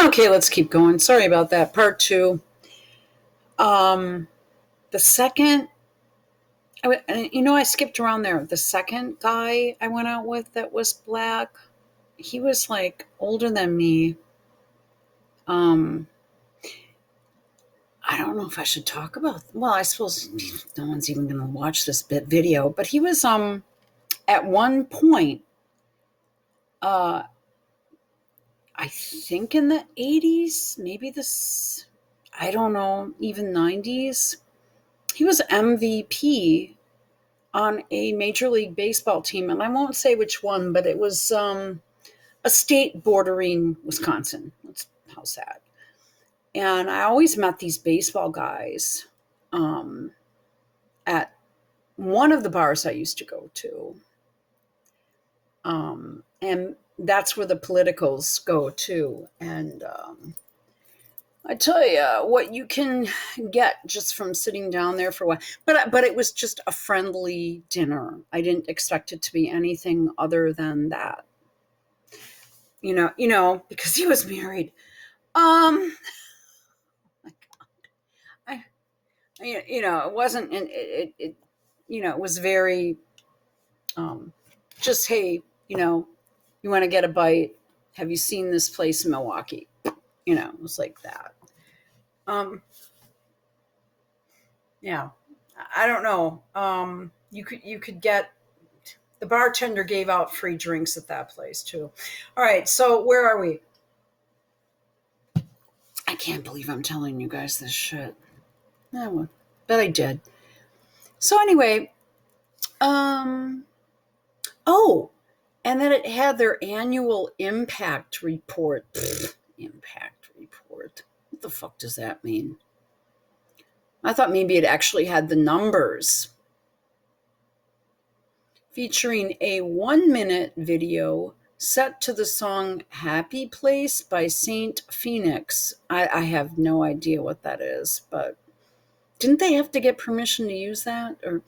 Okay, let's keep going. Sorry about that. Part two. The second, I skipped around there. The second guy I went out with that was black, he was like older than me. I don't know if I should talk about. Well, I suppose no one's even going to watch this video. But he was at one point, I think in the 80s, maybe this, I don't know, even 90s. He was MVP on a Major League Baseball team, and I won't say which one, but it was a state bordering Wisconsin. How sad. And I always met these baseball guys at one of the bars I used to go to. And that's where the politicals go too. And I tell you what you can get just from sitting down there for a while. But it was just a friendly dinner. I didn't expect it to be anything other than that. Because he was married. My God. It wasn't, and it was very, just, hey, you want to get a bite? Have you seen this place in Milwaukee? It was like that. Yeah, I don't know. You could get, the bartender gave out free drinks at that place too. All right, so where are we? I can't believe I'm telling you guys this shit. But I did. So anyway, and then it had their annual impact report. Impact report. What the fuck does that mean? I thought maybe it actually had the numbers. Featuring a 1-minute video set to the song Happy Place by Saint Phoenix. I have no idea what that is, but didn't they have to get permission to use that? Or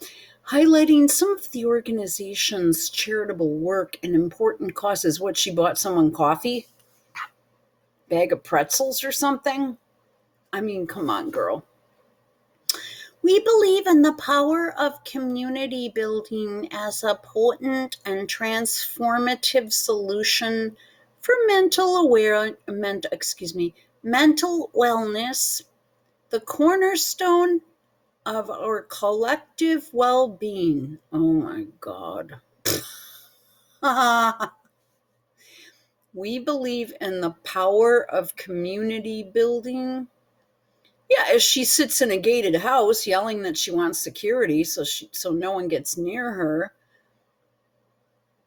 highlighting some of the organization's charitable work and important causes. What, she bought someone coffee? Bag of pretzels or something? I mean, come on, girl. We believe in the power of community building as a potent and transformative solution for mental wellness, the cornerstone of our collective well-being. Oh my God. We believe in the power of community building. Yeah, as she sits in a gated house yelling that she wants security so no one gets near her.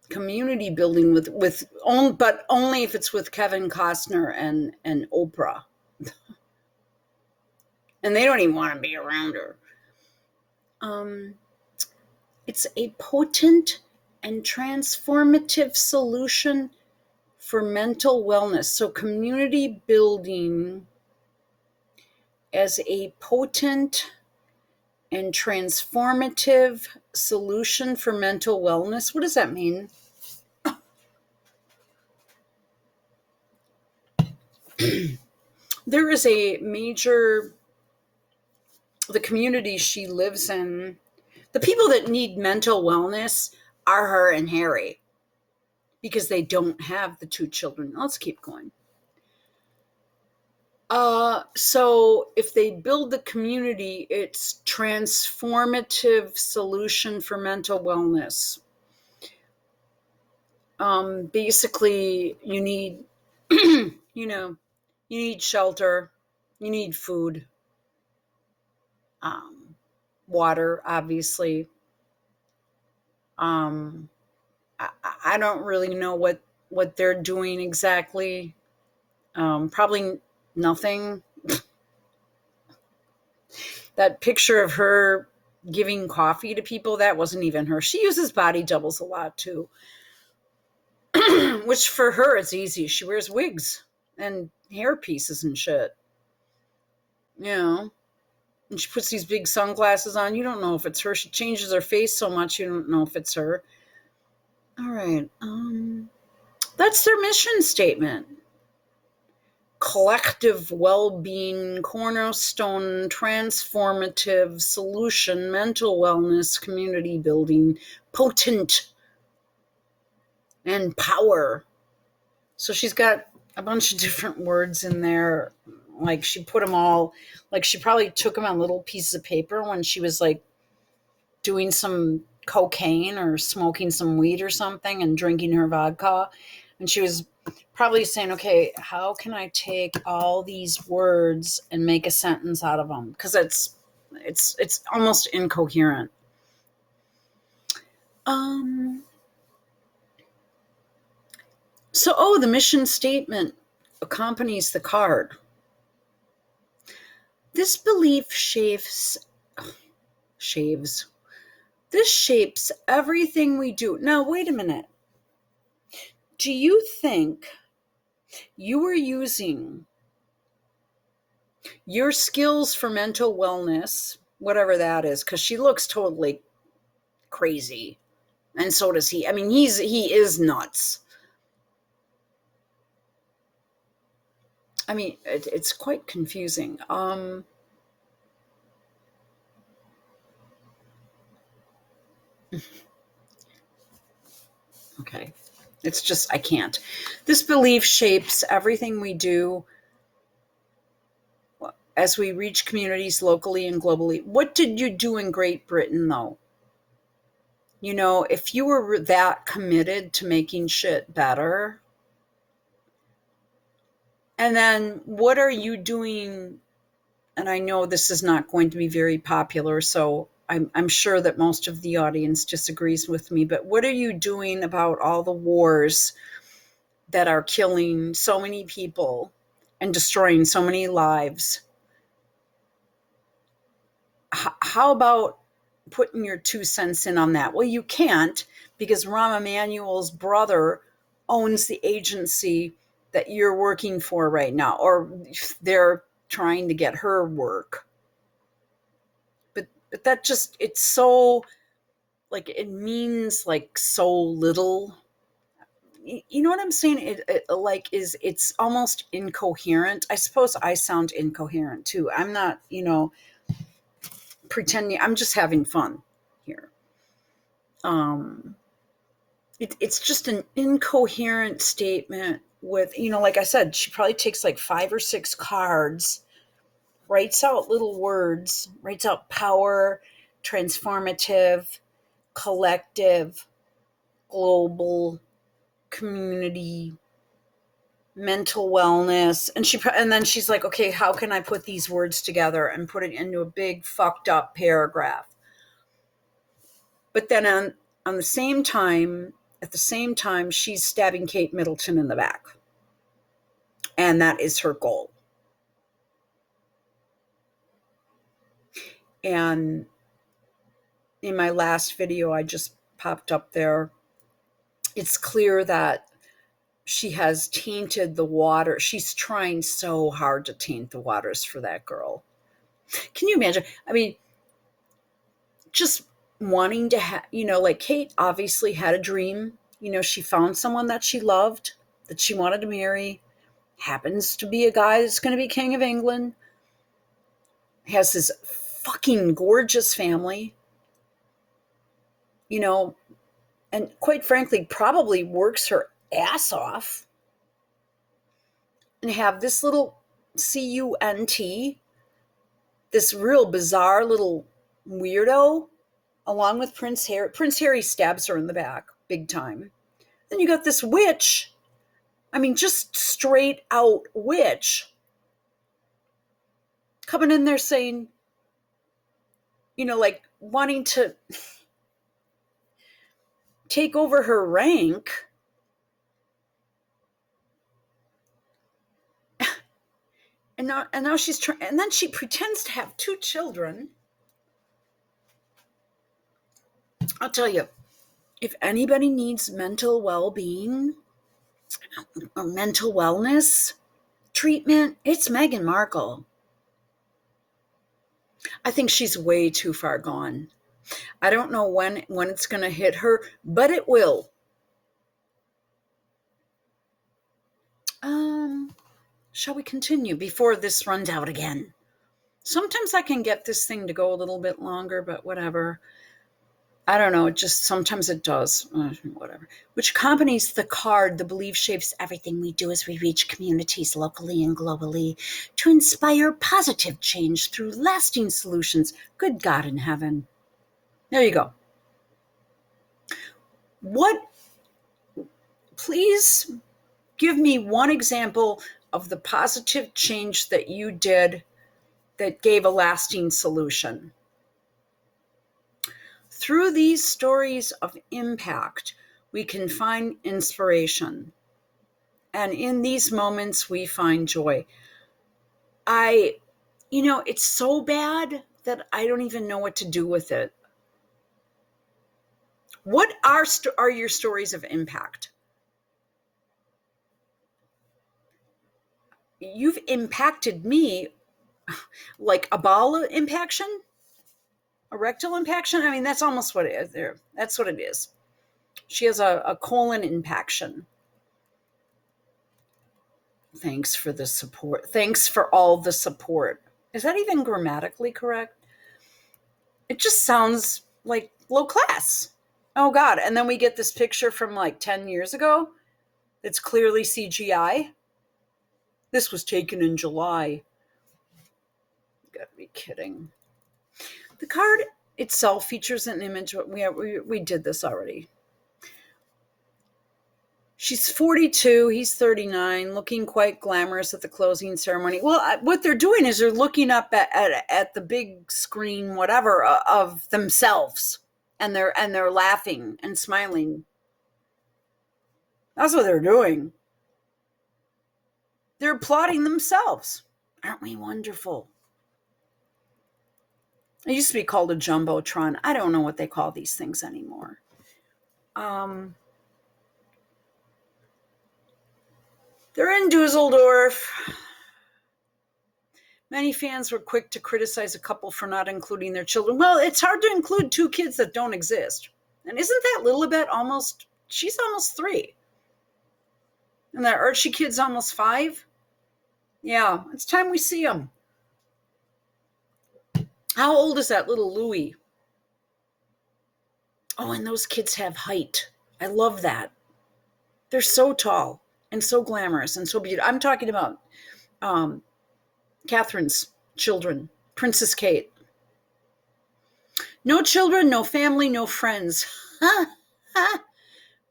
Community building but only if it's with Kevin Costner and Oprah. And they don't even want to be around her. It's a potent and transformative solution for mental wellness. So community building as a potent and transformative solution for mental wellness. What does that mean? There is a major, the community she lives in, the people that need mental wellness are her and Harry, because they don't have the 2 children. Let's keep going. So if they build the community, it's transformative solution for mental wellness. Basically, you need, you need shelter, you need food, water, obviously. I don't really know what they're doing exactly. Probably nothing. That picture of her giving coffee to people, that wasn't even her. She uses body doubles a lot too. Which for her, it's easy. She wears wigs and hair pieces and shit. And she puts these big sunglasses on. You don't know if it's her. She changes her face so much, you don't know if it's her. All right. That's their mission statement. collective well-being, cornerstone, transformative solution, mental wellness, community building, potent, and power. So she's got a bunch of different words in there. Like she put them all, like she probably took them on little pieces of paper when she was like doing some cocaine or smoking some weed or something and drinking her vodka. And she was probably saying, okay, how can I take all these words and make a sentence out of them? Because it's almost incoherent. So, the mission statement accompanies the card. This belief shaves. This shapes everything we do. Now, wait a minute. Do you think you are using your skills for mental wellness, whatever that is, because she looks totally crazy, and so does he. I mean, he is nuts. I mean, it's quite confusing. Okay. It's just, I can't. This belief shapes everything we do as we reach communities locally and globally. What did you do in Great Britain, though? You know, if you were that committed to making shit better, and then what are you doing? And I know this is not going to be very popular, so I'm sure that most of the audience disagrees with me, but what are you doing about all the wars that are killing so many people and destroying so many lives? How about putting your 2 cents in on that? Well, you can't, because Rahm Emanuel's brother owns the agency that you're working for right now, or they're trying to get her work. But that just, it's so, like, it means like so little. You know what I'm saying? It's almost incoherent. I suppose I sound incoherent too. I'm not, pretending. I'm just having fun here. It's just an incoherent statement with, like I said, she probably takes like 5 or 6 cards, writes out little words, writes out power, transformative, collective, global, community, mental wellness, and then she's like, okay, how can I put these words together and put it into a big fucked up paragraph? But then on the same time, at the same time, she's stabbing Kate Middleton in the back, and that is her goal. And in my last video, I just popped up there, it's clear that she has tainted the water. She's trying so hard to taint the waters for that girl. Can you imagine? I mean, just wanting to have, like Kate obviously had a dream. She found someone that she loved, that she wanted to marry, happens to be a guy that's going to be king of England, has this fucking gorgeous family, and quite frankly, probably works her ass off, and have this little CUNT, this real bizarre little weirdo, along with Prince Harry. Prince Harry stabs her in the back, big time. Then you got this witch, I mean, just straight out witch, coming in there saying, like wanting to take over her rank. And now she's trying, and then she pretends to have 2 children. I'll tell you, if anybody needs mental well-being or mental wellness treatment, it's Meghan Markle. I think she's way too far gone. I don't know when it's going to hit her, but it will. Shall we continue before this runs out again? Sometimes I can get this thing to go a little bit longer, but whatever. I don't know. It just sometimes it does. Whatever. Which accompanies the card, the belief shapes everything we do as we reach communities locally and globally to inspire positive change through lasting solutions. Good God in heaven. There you go. Please give me one example of the positive change that you did that gave a lasting solution. Through these stories of impact, we can find inspiration. And in these moments, we find joy. It's so bad that I don't even know what to do with it. What are your stories of impact? You've impacted me like a bowel impaction, a rectal impaction. I mean, that's almost what it is there. That's what it is. She has a colon impaction. Thanks for the support. Thanks for all the support. Is that even grammatically correct? It just sounds like low class. Oh God. And then we get this picture from like 10 years ago. It's clearly CGI. This was taken in July. You gotta be kidding. The card itself features an image. We did this already. She's 42, he's 39, looking quite glamorous at the closing ceremony. Well, what they're doing is they're looking up at the big screen, whatever, of themselves, and they're laughing and smiling. That's what they're doing. They're applauding themselves. Aren't we wonderful? It used to be called a jumbotron. I don't know what they call these things anymore. They're in Dusseldorf. Many fans were quick to criticize a couple for not including their children. Well, it's hard to include two kids that don't exist. And isn't that Lilibet she's almost 3. And that Archie kid's almost 5. Yeah, it's time we see them. How old is that little Louie? Oh, and those kids have height. I love that. They're so tall and so glamorous and so beautiful. I'm talking about Catherine's children, Princess Kate. No children, no family, no friends.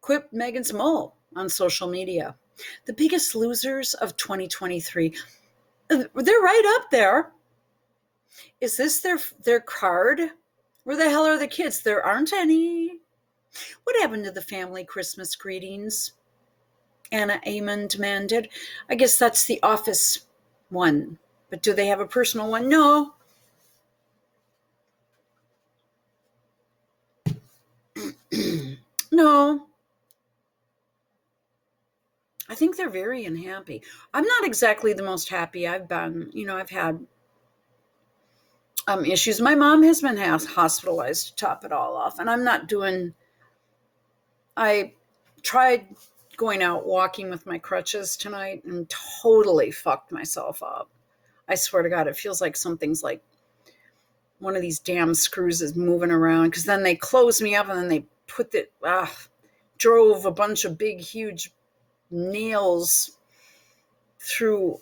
Quipped Meghan's mole on social media. The biggest losers of 2023. They're right up there. Is this their card? Where the hell are the kids? There aren't any. What happened to the family Christmas greetings? Anna Amon demanded. I guess that's the office one. But do they have a personal one? No. No. I think they're very unhappy. I'm not exactly the most happy I've been. I've had issues. My mom has been hospitalized to top it all off, and I tried going out walking with my crutches tonight and totally fucked myself up. I swear to God, it feels like something's like one of these damn screws is moving around, because then they close me up and then they drove a bunch of big, huge nails through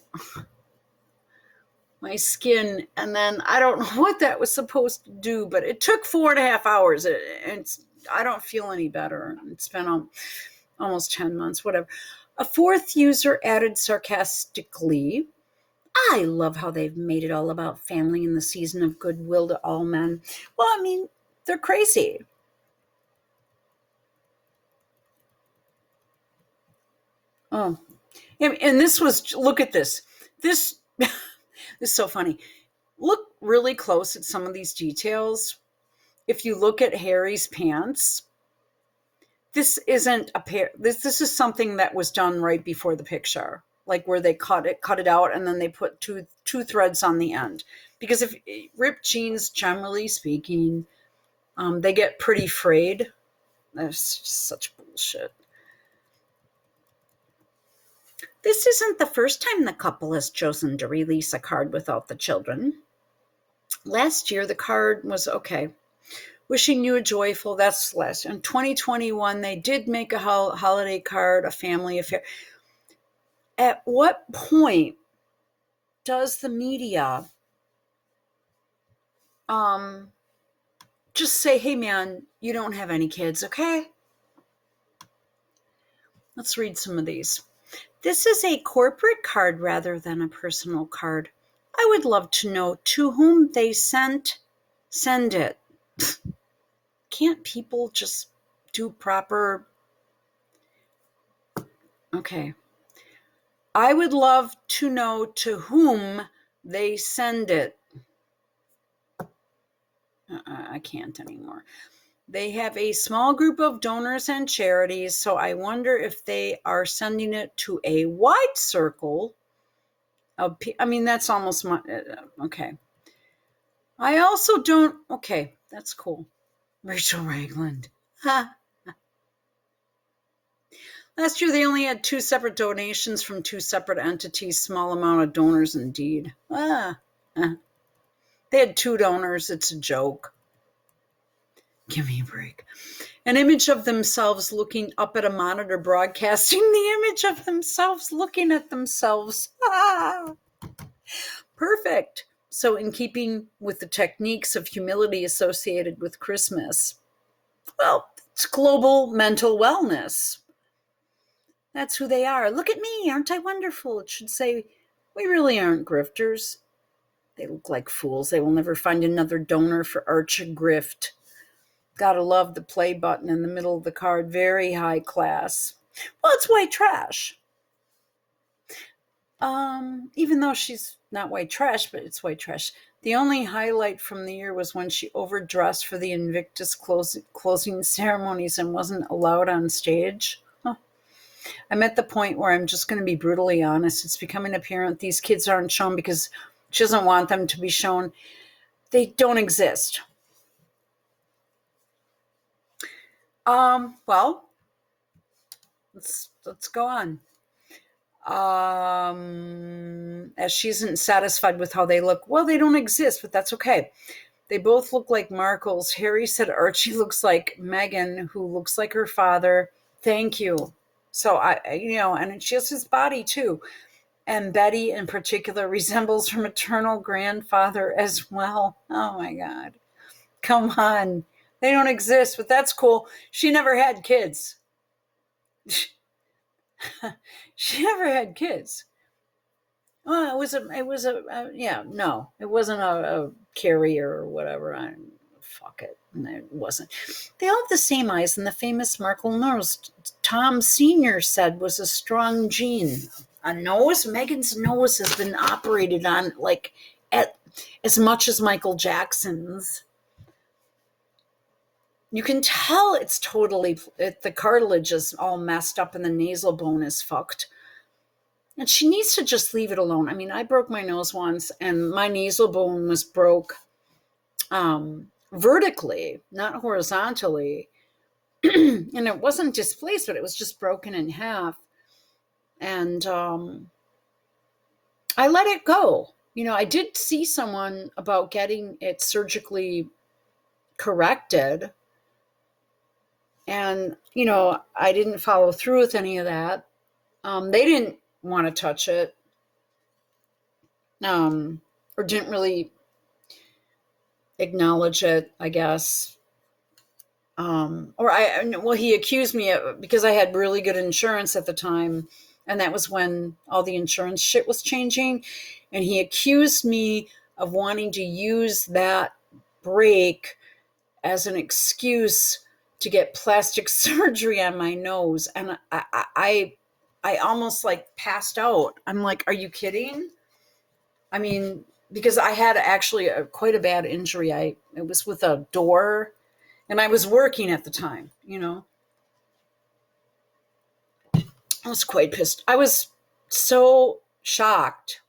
my skin, and then I don't know what that was supposed to do, but it took 4.5 hours, and I don't feel any better. It's been almost 10 months, whatever. A fourth user added sarcastically, I love how they've made it all about family in the season of goodwill to all men. Well, I mean, they're crazy. Oh, and look at this. This is so funny. Look really close at some of these details. If you look at Harry's pants, this isn't a pair. This is something that was done right before the picture, like where they cut it out, and then they put two threads on the end. Because if ripped jeans, generally speaking, they get pretty frayed. That's just such bullshit. This isn't the first time the couple has chosen to release a card without the children. Last year, the card was okay. Wishing you a joyful, that's last. In 2021, they did make a holiday card, a family affair. At what point does the media just say, hey man, you don't have any kids, okay? Let's read some of these. This is a corporate card rather than a personal card. I would love to know to whom they send it. Can't people just do proper? Okay. I would love to know to whom they send it. I can't anymore. They have a small group of donors and charities, so I wonder if they are sending it to a wide circle of I mean, that's almost my, okay. I also don't, okay, that's cool. Rachel Ragland. Ha. Last year, they only had 2 separate donations from 2 separate entities, small amount of donors indeed. They had 2 donors, it's a joke. Give me a break. An image of themselves looking up at a monitor broadcasting the image of themselves looking at themselves. Perfect. So in keeping with the techniques of humility associated with Christmas, well, it's global mental wellness. That's who they are. Look at me. Aren't I wonderful? It should say, we really aren't grifters. They look like fools. They will never find another donor for Arch a grift. Gotta love the play button in the middle of the card. Very high class. Well, it's white trash. Even though she's not white trash, but it's white trash. The only highlight from the year was when she overdressed for the Invictus closing ceremonies and wasn't allowed on stage. Huh. I'm at the point where I'm just going to be brutally honest. It's becoming apparent these kids aren't shown because she doesn't want them to be shown. They don't exist. Well, let's go on. As she isn't satisfied with how they look. Well, they don't exist, but that's okay. They both look like Markles. Harry said Archie looks like Meghan, who looks like her father. Thank you. So and she has his body too. And Betty in particular resembles her maternal grandfather as well. Oh my God. Come on. They don't exist, but that's cool. She never had kids. She never had kids. Well, it wasn't a carrier or whatever. Fuck it. It wasn't. They all have the same eyes, and the famous Markle nose, Tom Sr. said, was a strong gene. A nose? Meghan's nose has been operated on like at as much as Michael Jackson's. You can tell it's totally, the cartilage is all messed up and the nasal bone is fucked. And she needs to just leave it alone. I mean, I broke my nose once and my nasal bone was broke vertically, not horizontally. And it wasn't displaced, but it was just broken in half. And I let it go. I did see someone about getting it surgically corrected. And, I didn't follow through with any of that. They didn't want to touch it. Or didn't really acknowledge it, I guess. He accused me because I had really good insurance at the time. And that was when all the insurance shit was changing. And he accused me of wanting to use that break as an excuse to get plastic surgery on my nose. And I almost like passed out. I'm like, are you kidding? I mean, because I had actually quite a bad injury. It was with a door and I was working at the time, I was quite pissed. I was so shocked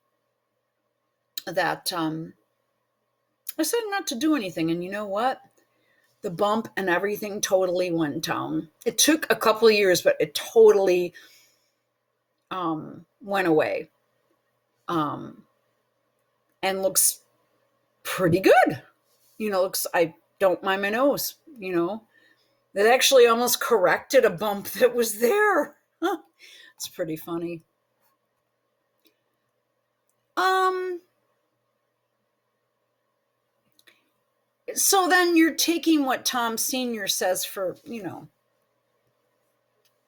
that I said not to do anything. And you know what? The bump and everything totally went down. It took a couple of years, but it totally went away, um, and looks pretty good. Looks, I don't mind my nose, It actually almost corrected a bump that was there. It's pretty funny. Um, so then you're taking what Tom Sr. says for,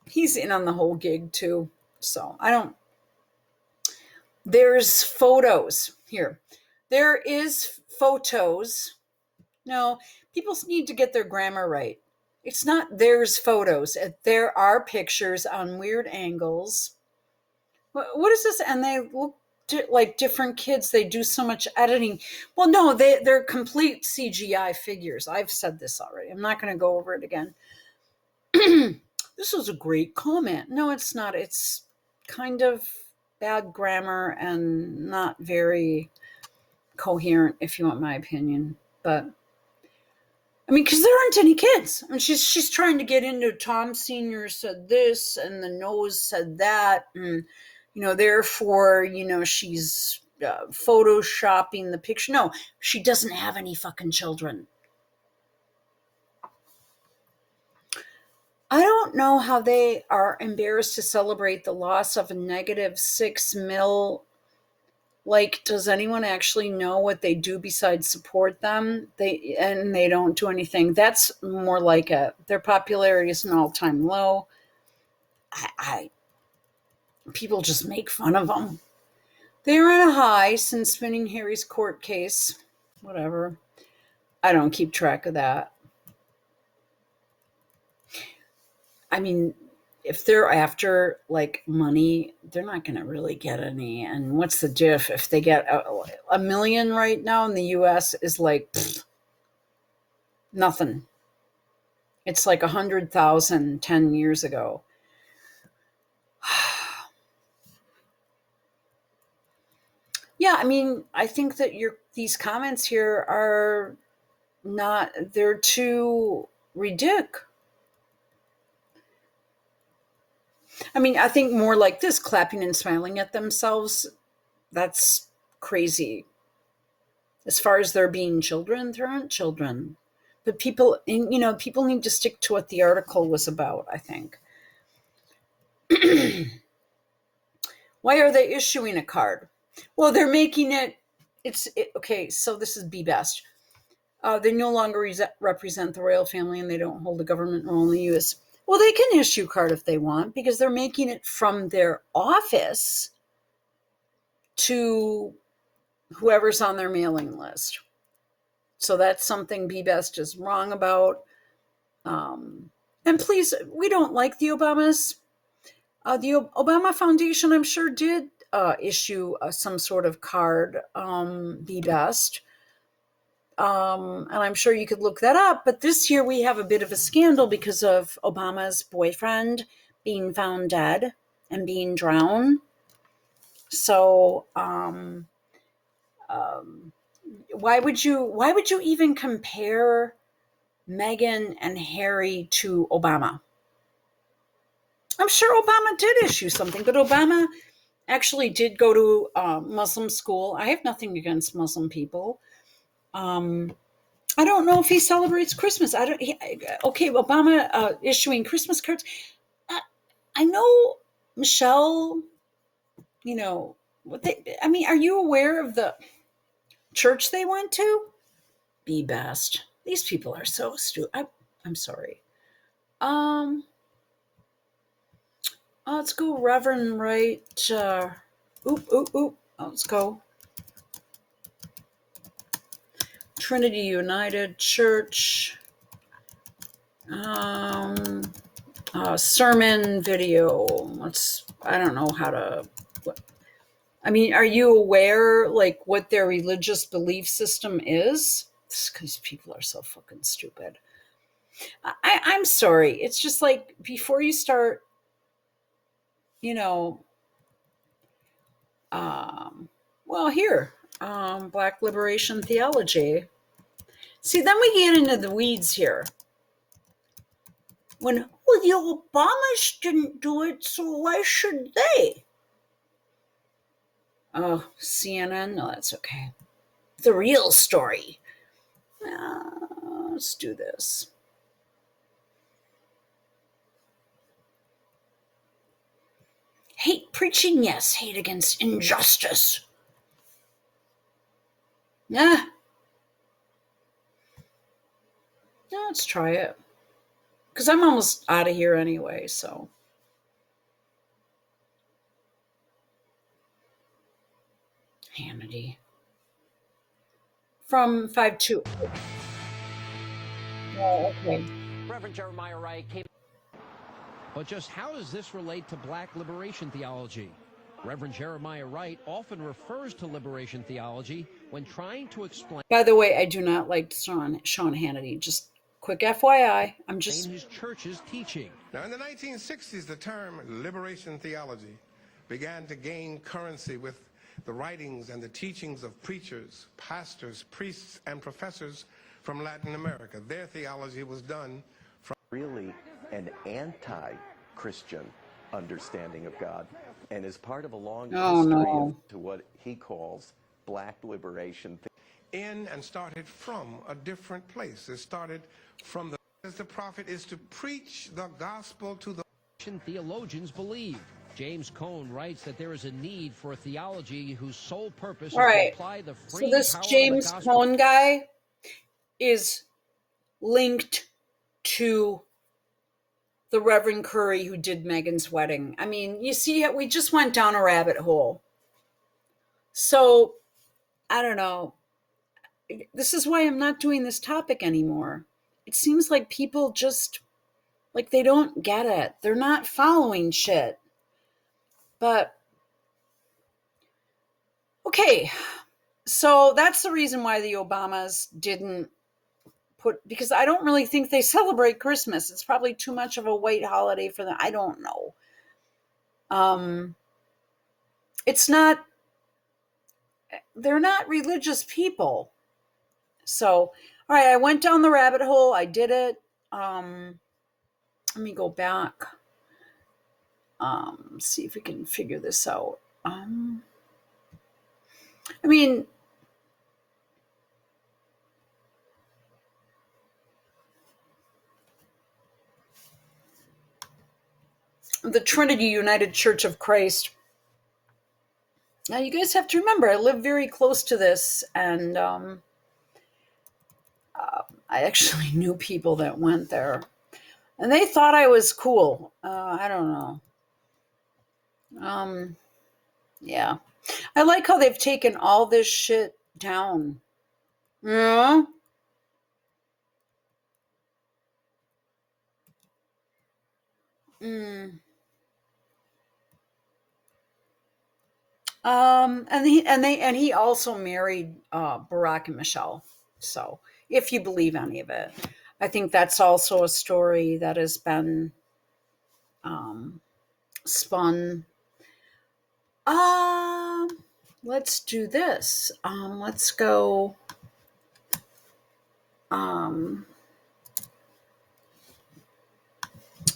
he's in on the whole gig too. So there's photos here. There is photos. No, people need to get their grammar right. It's not there's photos. There are pictures on weird angles. What is this? And they look like different kids. They do so much editing. Well, no, they're complete CGI figures. I've said this already. I'm not going to go over it again. This was a great comment. No, it's not. It's kind of bad grammar and not very coherent, if you want my opinion. But I mean, because there aren't any kids. I mean, she's trying to get into Tom Sr. said this and the nose said that. And, therefore, she's photoshopping the picture. No, she doesn't have any fucking children. I don't know how they are embarrassed to celebrate the loss of a -6 mil. Like, does anyone actually know what they do besides support them? They don't do anything. That's more like their popularity is an all-time low. People just make fun of them. They're in a high since winning Harry's court case. Whatever. I don't keep track of that. I mean, if they're after like money, they're not going to really get any. And what's the diff if they get a million right now in the US is like nothing. It's like 100,000 10 years ago. Yeah, I mean, I think that these comments here are not, they're too ridiculous. I mean, I think more like this, clapping and smiling at themselves, that's crazy. As far as there being children, there aren't children. But people need to stick to what the article was about, I think. Why are they issuing a card? Well, they're making it, okay, so this is Be Best. They no longer represent the royal family and they don't hold a government role in the U.S. Well, they can issue a card if they want because they're making it from their office to whoever's on their mailing list. So that's something Be Best is wrong about. And please, we don't like the Obamas. The Obama Foundation, I'm sure, did issue some sort of card, Be Best. And I'm sure you could look that up. But this year we have a bit of a scandal because of Obama's boyfriend being found dead and being drowned. So why would you even compare Meghan and Harry to Obama? I'm sure Obama did issue something, but Obama actually did go to Muslim school. I have nothing against Muslim people. I don't know if he celebrates Christmas. Okay, Obama issuing Christmas cards. I know Michelle. Are you aware of the church they went to? Be Best. These people are so stupid. I'm sorry. Let's go Reverend Wright. Let's go. Trinity United Church. Sermon video. I don't know how to. Are you aware like what their religious belief system is? Because people are so fucking stupid. I'm sorry. It's just like before you start, Black liberation theology. See, then we get into the weeds here. The Obamas didn't do it, so why should they? Oh, CNN? No, that's okay. The real story. Let's do this. Hate preaching, yes. Hate against injustice. Yeah. Let's try it. Because I'm almost out of here anyway, so. Hannity. From 5-2. Oh, okay. Reverend Jeremiah Wright came. But just how does this relate to black liberation theology? Reverend Jeremiah Wright often refers to liberation theology when trying to explain. By the way, I do not like Sean Hannity. Just quick FYI. I'm just his church's teaching. Now, in the 1960s, the term liberation theology began to gain currency with the writings and the teachings of preachers, pastors, priests, and professors from Latin America. Their theology was done from really an anti-Christian understanding of God, and is part of a long history to what he calls black liberation. In and started from a different place. It started from the, as the prophet is to preach the gospel to the theologians believe. James Cone writes that there is a need for a theology whose sole purpose is to apply the free so this power James of the gospel. Cone guy is linked to the Reverend Curry who did Megan's wedding. I mean, you see, we just went down a rabbit hole. So, I don't know. This is why I'm not doing this topic anymore. It seems like people just, like, they don't get it. They're not following shit. But, okay. So that's the reason why the Obamas didn't because I don't really think they celebrate Christmas. It's probably too much of a white holiday for them. I don't know. It's not, they're not religious people. So, all right, I went down the rabbit hole. I did it. Let me go back. See if we can figure this out. I mean, the Trinity United Church of Christ. Now, you guys have to remember, I live very close to this, and I actually knew people that went there, and they thought I was cool. I don't know. Yeah. I like how they've taken all this shit down. Yeah. And he also married Barack and Michelle. So if you believe any of it, I think that's also a story that has been spun. Let's do this. Let's go.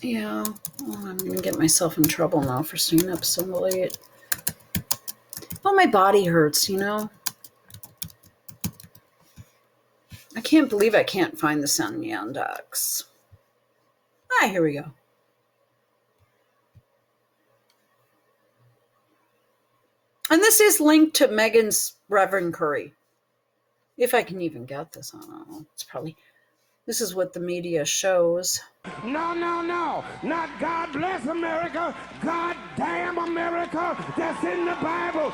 Yeah, I'm gonna get myself in trouble now for staying up so late. Oh, my body hurts, you know. I can't believe I can't find this on Yandex. Here we go. And this is linked to Megan's Reverend Curry. If I can even get this, I don't know. It's probably, this is what the media shows. No, no, no. Not God bless America. God damn America. That's in the Bible.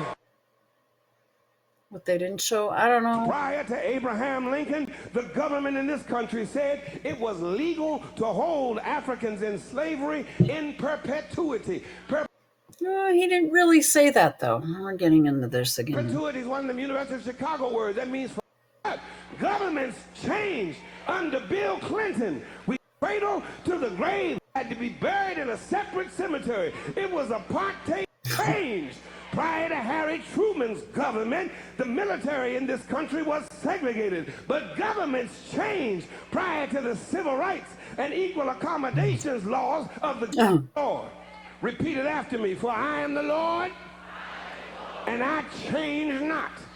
What they didn't show, I don't know. Prior to Abraham Lincoln, the government in this country said it was legal to hold Africans in slavery in perpetuity. He didn't really say that, though. We're getting into this again. Perpetuity is one of the University of Chicago words. That means governments changed under Bill Clinton. We cradle to the grave had to be buried in a separate cemetery. It was apartheid change. Prior to Harry Truman's government, the military in this country was segregated. But governments changed prior to the civil rights and equal accommodations laws of the Lord. Repeat it after me. For I am the Lord, and I change not.